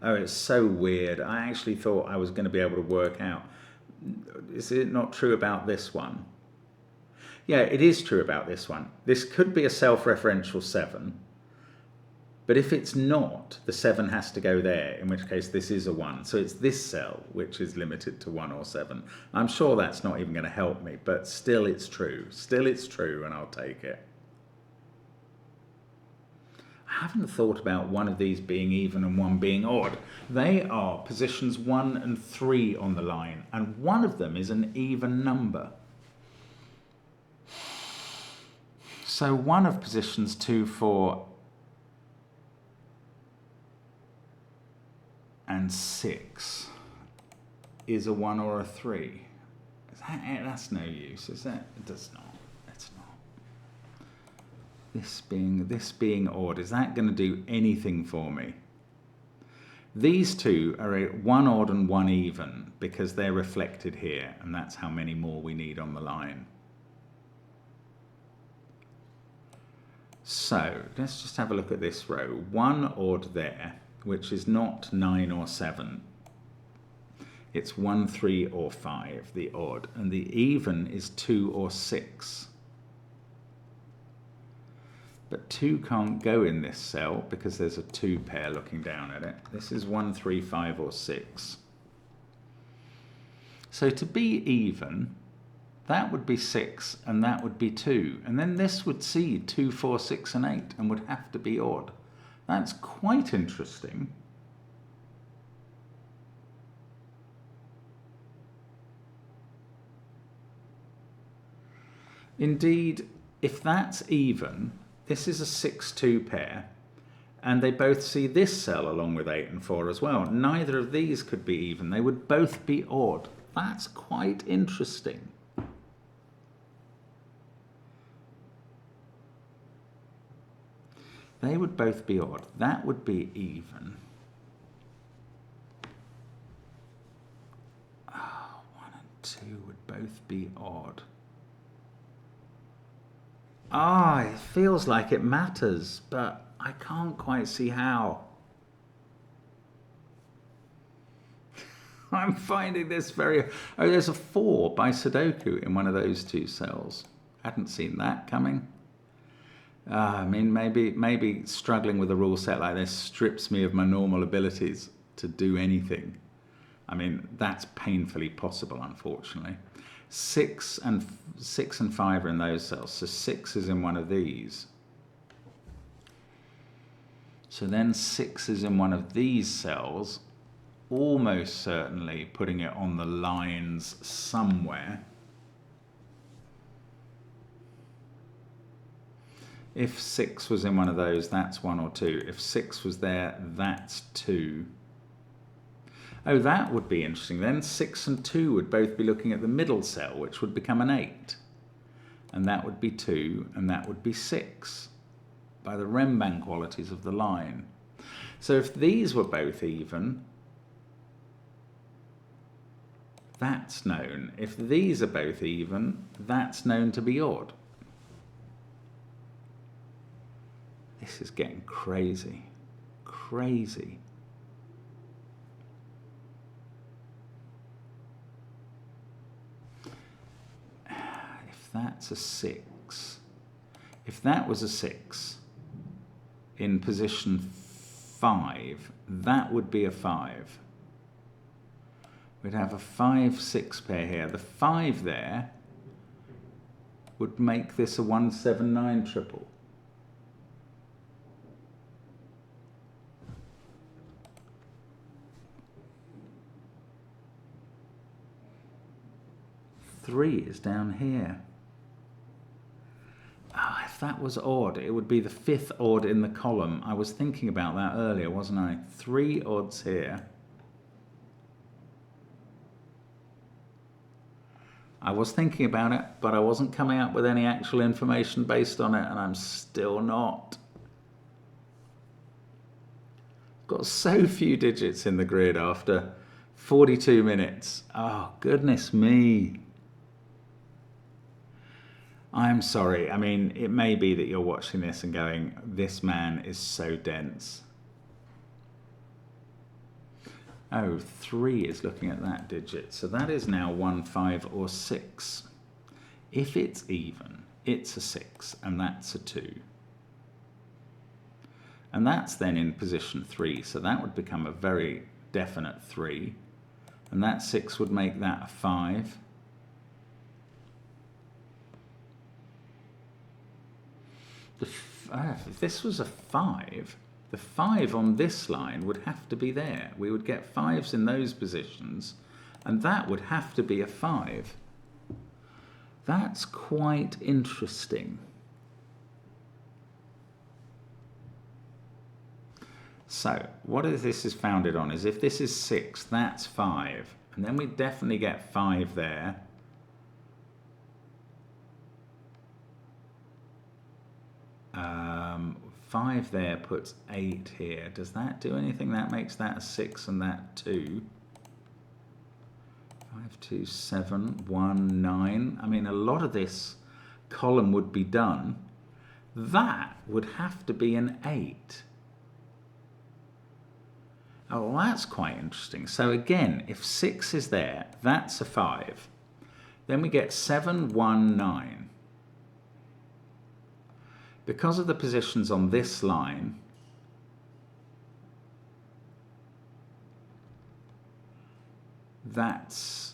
Oh, it's so weird. I actually thought I was going to be able to work out. Is it not true about this one? Yeah, it is true about this one. This could be a self-referential 7, but if it's not, the 7 has to go there, in which case this is a 1. So it's this cell which is limited to 1 or 7. I'm sure that's not even going to help me, but still it's true. Still it's true, and I'll take it. I haven't thought about one of these being even and one being odd. They are positions 1 and 3 on the line, and one of them is an even number. So one of positions 2, 4 and 6 is a 1 or a 3. That's no use, is that? It does not. It's not. This being odd, is that going to do anything for me? These two are 1 odd and 1 even because they're reflected here, and that's how many more we need on the line. So let's just have a look at this row. 1 odd there, which is not 9 or 7. It's 1, 3 or 5, the odd, and the even is 2 or 6. But 2 can't go in this cell because there's a 2 pair looking down at it. This is 1, 3, 5 or 6. So to be even, that would be 6 and that would be 2. And then this would see 2, 4, 6 and 8 and would have to be odd. That's quite interesting. Indeed, if that's even, this is a 6-2 pair, and they both see this cell along with 8 and 4 as well. Neither of these could be even. They would both be odd. That's quite interesting. They would both be odd. That would be even. Oh, 1 and 2 would both be odd. Ah, it feels like it matters, but I can't quite see how. I'm finding this very... Oh, there's a 4 by Sudoku in one of those 2 cells. Hadn't seen that coming. I mean, maybe struggling with a rule set like this strips me of my normal abilities to do anything. I mean, that's painfully possible, unfortunately. 6 and 5 are in those cells, so 6 is in one of these. So then 6 is in one of these cells, almost certainly putting it on the lines somewhere. If 6 was in one of those, that's 1 or 2. If 6 was there, that's 2. Oh, that would be interesting. Then 6 and 2 would both be looking at the middle cell, which would become an 8. And that would be 2, and that would be 6, by the Rembrandt qualities of the line. So if these were both even, that's known. If these are both even, that's known to be odd. This is getting crazy. Crazy. If that's a 6, if that was a 6 in position 5, that would be a 5. We'd have a 5-6 pair here. The 5 there would make this a 1-7-9 triple. Three is down here. Oh, if that was odd, it would be the 5th odd in the column. I was thinking about that earlier, wasn't I? 3 odds here. I was thinking about it, but I wasn't coming up with any actual information based on it, and I'm still not. Got so few digits in the grid after 42 minutes. Oh, goodness me. I'm sorry. I mean, it may be that you're watching this and going, this man is so dense. Oh, 3 is looking at that digit. So that is now 1, 5, or 6. If it's even, it's a 6, and that's a 2. And that's then in position 3. So that would become a very definite 3. And that 6 would make that a 5. If this was a 5, the 5 on this line would have to be there. We would get 5s in those positions, and that would have to be a 5. That's quite interesting. So, what this is founded on is if this is 6, that's 5, and then we definitely get 5 there. Five there puts 8 here. Does that do anything? That makes that a 6 and that 2. 5, 2, 7, 1, 9. I mean, a lot of this column would be done. That would have to be an 8. Oh, well, that's quite interesting. So again, if 6 is there, that's a 5. Then we get 7, 1, 9. Because of the positions on this line, that's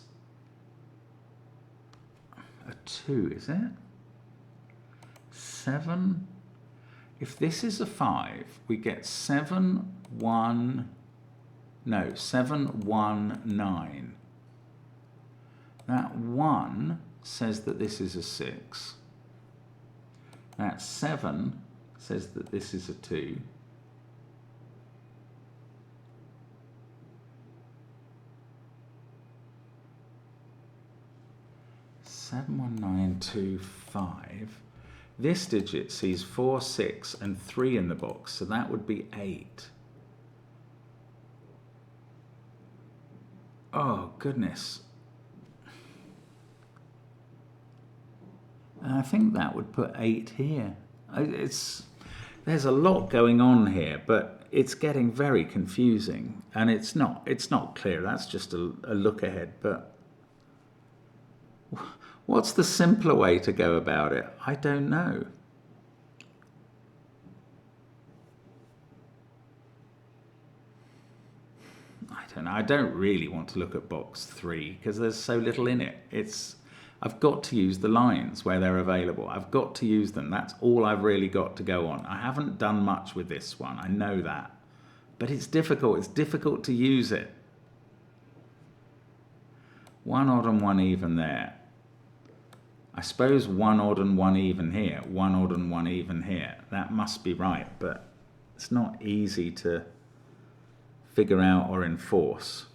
a 2, is it? 7. If this is a 5, we get 7, 1, 9. That 1 says that this is a 6. That 7 says that this is a 2. Seven, 1, 9, 2, 5. This digit sees 4, 6, and 3 in the box, so that would be 8. Oh, goodness. And I think that would put 8 here. There's a lot going on here, but it's getting very confusing, and it's not clear. That's just a look ahead. But what's the simpler way to go about it? I don't know. I don't really want to look at box 3 because there's so little in it. I've got to use the lines where they're available. I've got to use them. That's all I've really got to go on. I haven't done much with this one. I know that. But it's difficult. It's difficult to use it. 1 odd and 1 even there. I suppose 1 odd and 1 even here. 1 odd and 1 even here. That must be right, but it's not easy to figure out or enforce.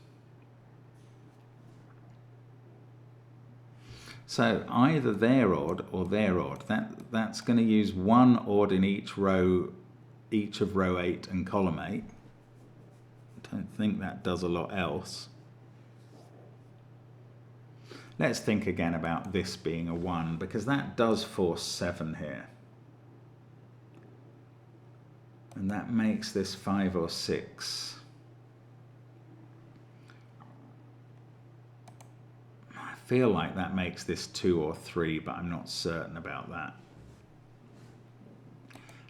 So either they're odd or they're odd. That's going to use one odd in each row, each of row 8 and column 8. I don't think that does a lot else. Let's think again about this being a 1, because that does force 7 here. And that makes this 5 or 6. I feel like that makes this 2 or 3, but I'm not certain about that.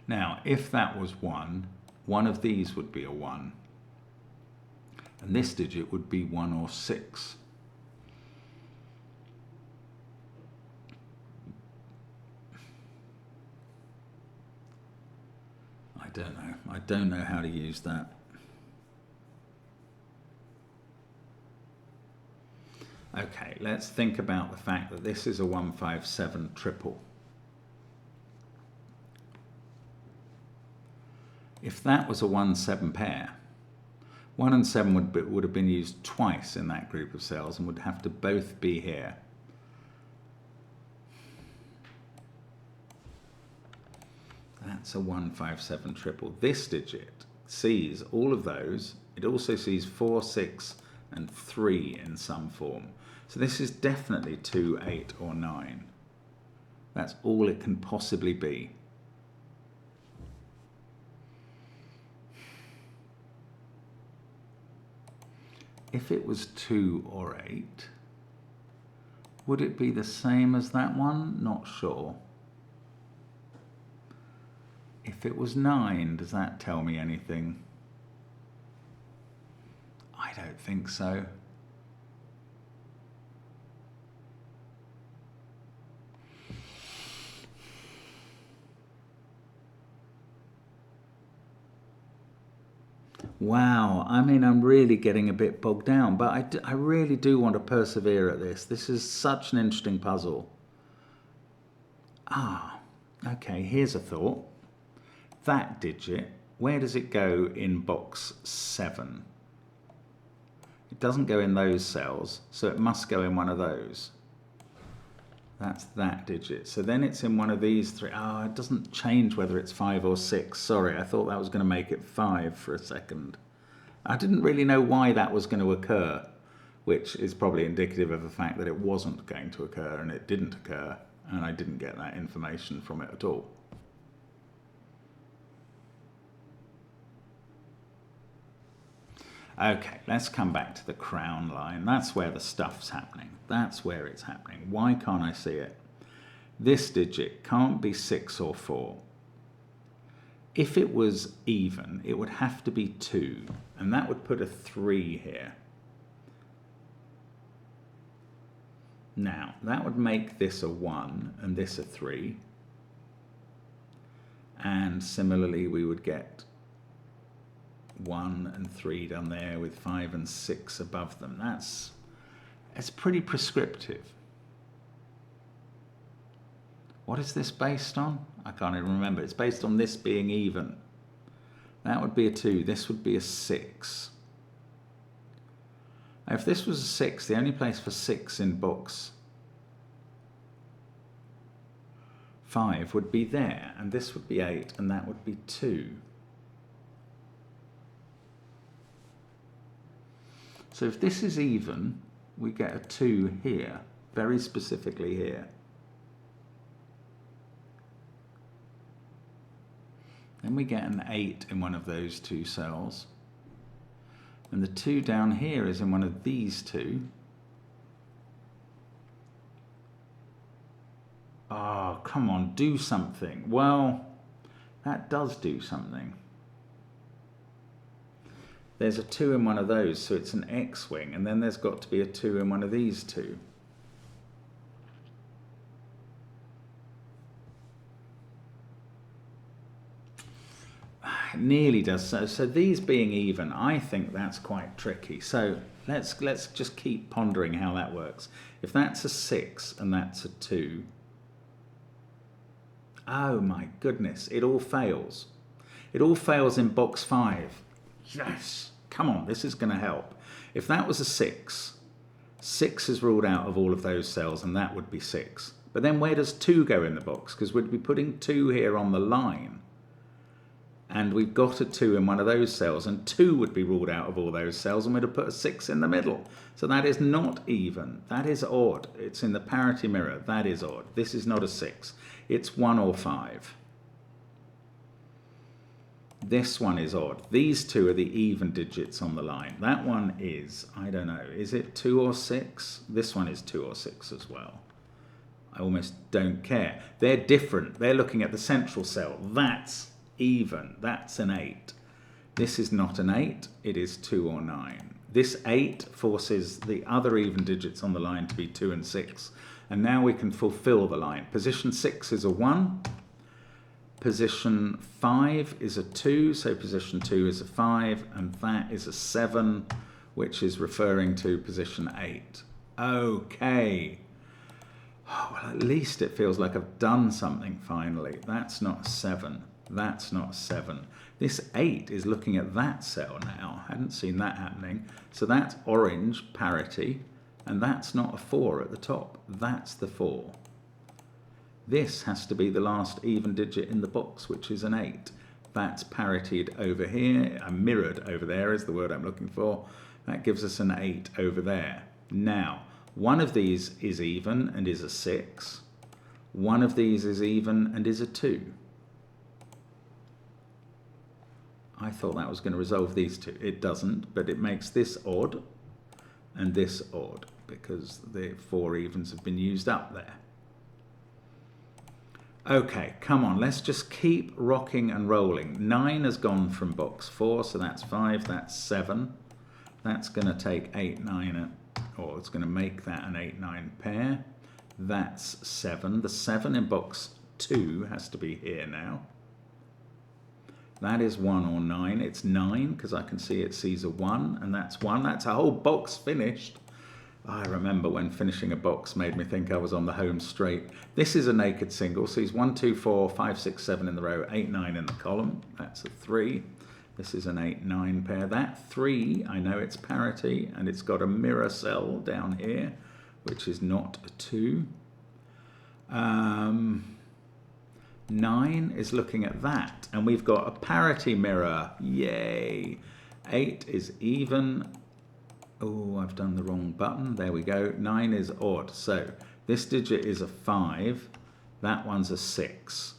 Now, if that was 1, one of these would be a 1. And this digit would be 1 or 6. I don't know. I don't know how to use that. Okay, let's think about the fact that this is a 157 triple. If that was a 1-7 pair, 1 and 7 would have been used twice in that group of cells and would have to both be here. That's a 157 triple. This digit sees all of those. It also sees 4, 6, and 3 in some form. So this is definitely 2, 8, or 9. That's all it can possibly be. If it was 2 or 8, would it be the same as that one? Not sure. If it was 9, does that tell me anything? I don't think so. Wow, I mean, I'm really getting a bit bogged down, but I really do want to persevere at this. This is such an interesting puzzle. Ah, okay, here's a thought. That digit, where does it go in box 7? It doesn't go in those cells, so it must go in one of those. That's that digit. So then it's in one of these 3. Oh, it doesn't change whether it's 5 or 6. Sorry, I thought that was going to make it 5 for a second. I didn't really know why that was going to occur, which is probably indicative of the fact that it wasn't going to occur and it didn't occur, and I didn't get that information from it at all. Okay, let's come back to the crown line. That's where the stuff's happening. That's where it's happening. Why can't I see it? This digit can't be 6 or 4. If it was even, it would have to be 2, and that would put a 3 here. Now, that would make this a 1 and this a 3. And similarly, we would get 1 and 3 down there with 5 and 6 above them. It's pretty prescriptive. What is this based on? I can't even remember. It's based on this being even. That would be a 2. This would be a 6. Now, if this was a 6, the only place for 6 in box 5 would be there, and this would be 8, and that would be 2. So if this is even, we get a 2 here, very specifically here. Then we get an 8 in one of those 2 cells. And the 2 down here is in one of these 2. Oh, come on, do something. Well, that does do something. There's a 2 in one of those, so it's an X-wing, and then there's got to be a 2 in one of these 2. It nearly does so. So these being even, I think that's quite tricky. So let's just keep pondering how that works. If that's a 6 and that's a 2, oh my goodness, it all fails. It all fails in box 5. Yes, come on, this is going to help. If that was a 6, 6 is ruled out of all of those cells, and that would be 6. But then where does 2 go in the box? Because we'd be putting 2 here on the line. And we've got a 2 in one of those cells, and 2 would be ruled out of all those cells, and we'd have put a 6 in the middle. So that is not even. That is odd. It's in the parity mirror. That is odd. This is not a 6. It's 1 or 5. This one is odd. These two are the even digits on the line. That one is, I don't know, is it 2 or 6? This one is 2 or 6 as well. I almost don't care. They're different. They're looking at the central cell. That's even. That's an 8. This is not an 8. It is 2 or 9. This 8 forces the other even digits on the line to be 2 and 6. And now we can fulfill the line. Position 6 is a 1. Position 5 is a 2, so position 2 is a 5, and that is a 7, which is referring to position 8. Okay. Oh, well, at least it feels like I've done something finally. That's not 7. That's not 7. This 8 is looking at that cell now. I hadn't seen that happening. So that's orange, parity, and that's not a 4 at the top. That's the 4. This has to be the last even digit in the box, which is an 8. That's paritied over here. Mirrored over there is the word I'm looking for. That gives us an 8 over there. Now, one of these is even and is a 6. One of these is even and is a 2. I thought that was going to resolve these two. It doesn't, but it makes this odd and this odd because the 4 evens have been used up there. Okay, come on, let's just keep rocking and rolling. 9 has gone from box 4, so that's 5, that's 7. That's going to take 8, 9, or it's going to make that an 8, 9 pair. That's 7. The 7 in box 2 has to be here now. That is 1 or 9. It's 9, because I can see it sees a 1, and that's 1. That's a whole box finished. I remember when finishing a box made me think I was on the home straight. This is a naked single, so he's 1, 2, 4, 5, 6, 7 in the row, 8, 9 in the column. That's a 3. This is an 8, 9 pair. That 3, I know it's parity, and it's got a mirror cell down here, which is not a 2. 9 is looking at that, and we've got a parity mirror. Yay! 8 is even. Oh, I've done the wrong button. There we go. 9 is odd. So this digit is a 5. That one's a 6.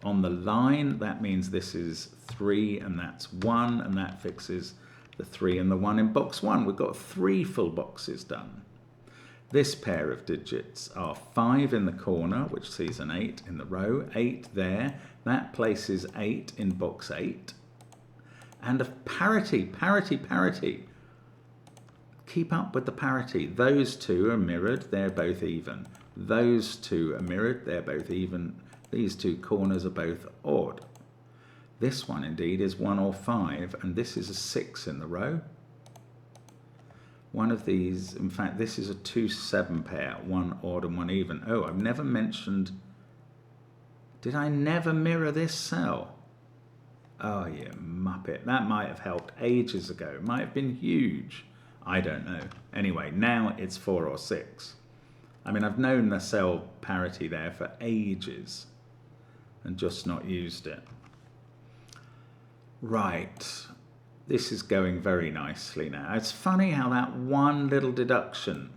On the line, that means this is 3 and that's 1, and that fixes the 3 and the 1 in box 1. We've got 3 full boxes done. This pair of digits are 5 in the corner, which sees an 8 in the row, 8 there. That places 8 in box 8. And a parity, parity, parity. Keep up with the parity. Those two are mirrored, they're both even. Those two are mirrored, they're both even. These two corners are both odd. This one indeed is 1 or 5, and this is a 6 in the row. One of these, in fact, this is a 2, 7 pair, 1 odd and 1 even. Oh, I've never mentioned, did I never mirror this cell? Oh, you muppet. That might have helped ages ago. It might have been huge. I don't know. Anyway, now it's 4 or 6. I mean, I've known the cell parity there for ages and just not used it. Right. This is going very nicely now. It's funny how that one little deduction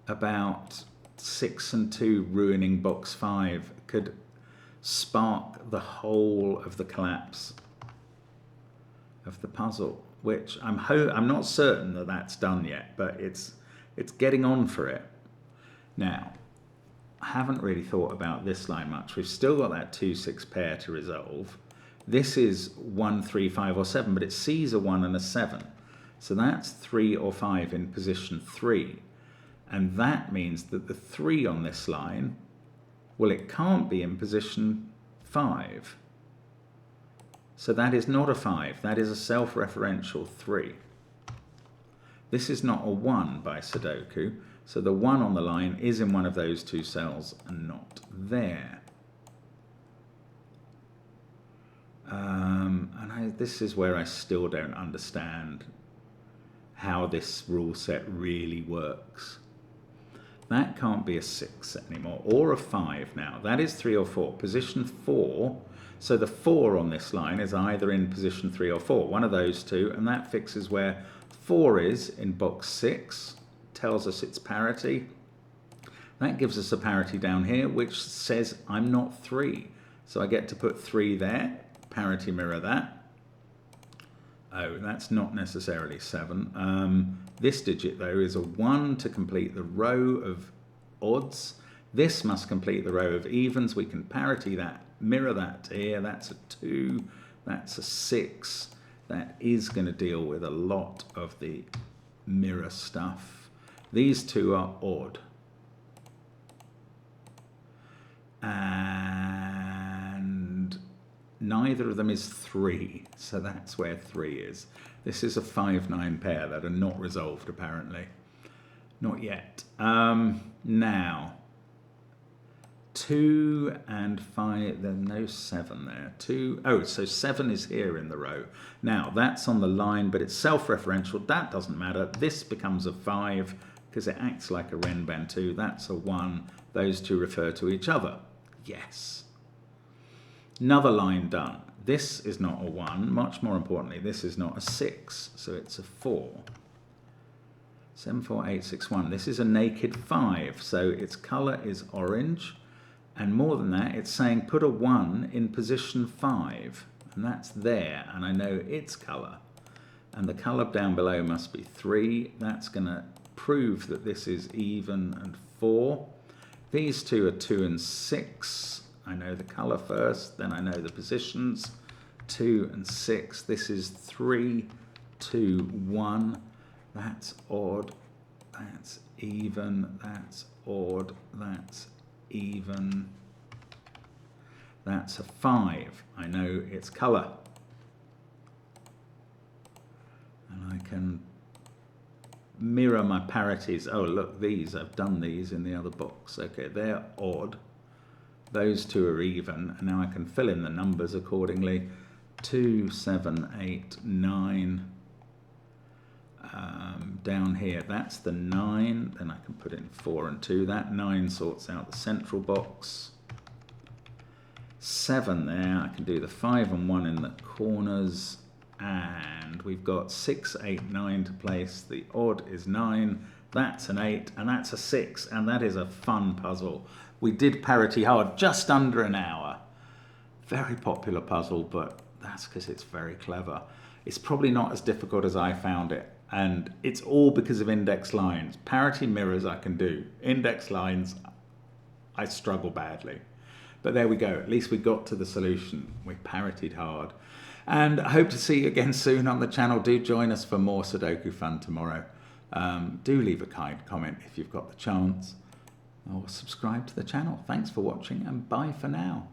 about 6 and 2 ruining box 5 could spark the whole of the collapse of the puzzle, which I'm not certain that that's done yet, but it's getting on for it. Now, I haven't really thought about this line much. We've still got that 2, 6 pair to resolve. This is 1, 3, 5 or 7, but it sees a 1 and a 7. So that's 3 or 5 in position 3. And that means that the 3 on this line, well, it can't be in position 5. So that is not a 5, that is a self-referential 3. This is not a 1 by Sudoku, so the 1 on the line is in one of those two cells and not there. And this is where I still don't understand how this rule set really works. That can't be a 6 anymore, or a 5 now. That is 3 or 4. Position 4, so the 4 on this line is either in position 3 or 4, one of those two, and that fixes where 4 is in box 6, tells us it's parity. That gives us a parity down here, which says I'm not 3. So I get to put 3 there, parity mirror that. Oh, that's not necessarily 7. This digit, though, is a 1 to complete the row of odds. This must complete the row of evens. We can parity that, mirror that here. That's a 2. That's a 6. That is going to deal with a lot of the mirror stuff. These two are odd. And neither of them is 3, so that's where 3 is. This is a 5-9 pair that are not resolved, apparently. Not yet. Now, 2 and 5, there's no 7 there. 2, oh, so 7 is here in the row. Now, that's on the line, but it's self-referential. That doesn't matter. This becomes a 5 because it acts like a Renban 2. That's a 1. Those two refer to each other. Yes. Another line done. This is not a 1. Much more importantly, this is not a 6, so it's a 4. 7, 4, 8, 6, 1. This is a naked 5, so its colour is orange. And more than that, it's saying put a 1 in position 5. And that's there, and I know its colour. And the colour down below must be 3. That's going to prove that this is even and 4. These two are 2 and 6. I know the colour first, then I know the positions. 2 and 6. This is 3, 2, 1. That's odd. That's even. That's odd. That's even. That's a 5. I know its colour. And I can mirror my parities. Oh, look, these. I've done these in the other box. Okay, they're odd. Those two are even, and now I can fill in the numbers accordingly. 2, 7, 8, 9. Down here, that's the 9. Then I can put in 4 and 2. That 9 sorts out the central box. 7 there. I can do the 5 and 1 in the corners. And we've got 6, 8, 9 to place. The odd is 9. That's an 8, and that's a 6. And that is a fun puzzle. We did parity hard, just under an hour. Very popular puzzle, but that's because it's very clever. It's probably not as difficult as I found it. And it's all because of index lines. Parity mirrors I can do. Index lines, I struggle badly. But there we go. At least we got to the solution. We paritied hard. And I hope to see you again soon on the channel. Do join us for more Sudoku fun tomorrow. Do leave a kind comment if you've got the chance. Or subscribe to the channel. Thanks for watching, and bye for now.